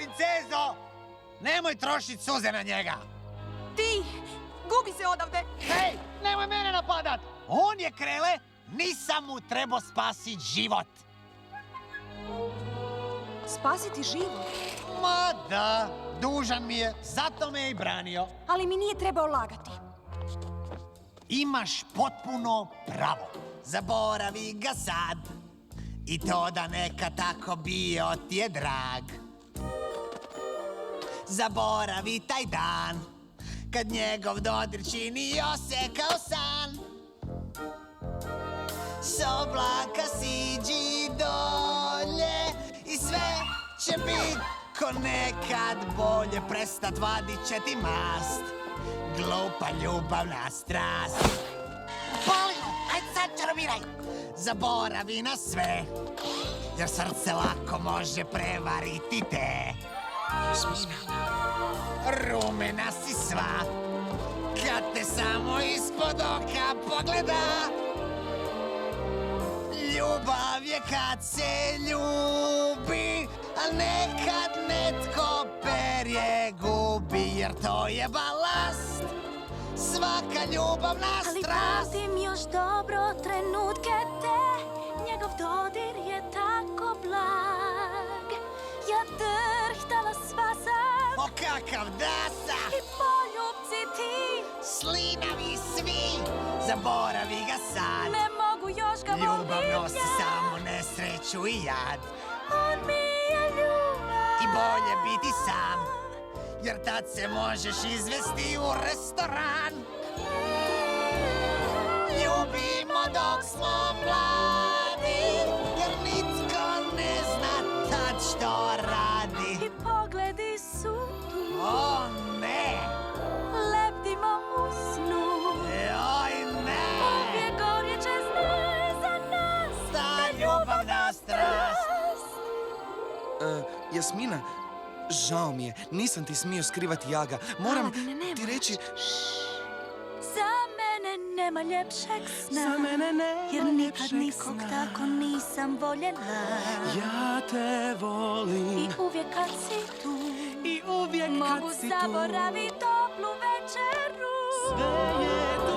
princezo! Nemoj trošiti suze na njega! Ti! Gubi se odavde! Hej, nemoj mene napadat! On je Krele, nisam mu trebao spasiti život! Spasiti život? Ma da, dužan mi je, zato me je i branio. Ali mi nije trebao lagati. Imaš potpuno pravo. Zaboravi ga sad. I to da neka tako bio ti je drag. Zaboravi taj dan kad njegov dodir čini osekao san. S oblaka siđi dolje i sve će bit ko nekad bolje. Prestat vadit će ti mast, glupa ljubavna strast. Boli, ajde sad čarobiraj. Zaboravi na sve, jer srce lako može prevariti te. Rumena si sva, kad te samo ispod oka pogleda. Ljubav je kad se ljubi, a nekad netko perje gubi, jer to je balast, svaka ljubavna Ali strast. pamtim još dobro trenutke te, njegov dodir je tako blag. Ja drhtala sva sam, O kakav dasa, i poljubci ti, slinavi svi, zaboravi ga sad. ne mogu još ga Ljubav volim nosi ja. samo nesreću i jad. On mi je ljubav. I bolje biti sam, jer tad se možeš izvesti u restoran. Ljubimo dok smo mladi, jer nitko ne zna tad što radi. I pogledi su tu, O ne, lebdimo u snu. joj ne, Uvijek gorjeće znaj za nas, ta ljubavna strast. Jasmina, žao mi je, nisam ti smio skrivati Jaga. Moram Aladine, ne ti moraš. reći... Za mene nema ljepšeg sna, Za mene nema jer nikad ljepšeg nikog sna. tako nisam voljela. Ja te volim I uvijek kad si tu, i uvijek kad mogu si tu, zaboraviti toplu večeru. sve je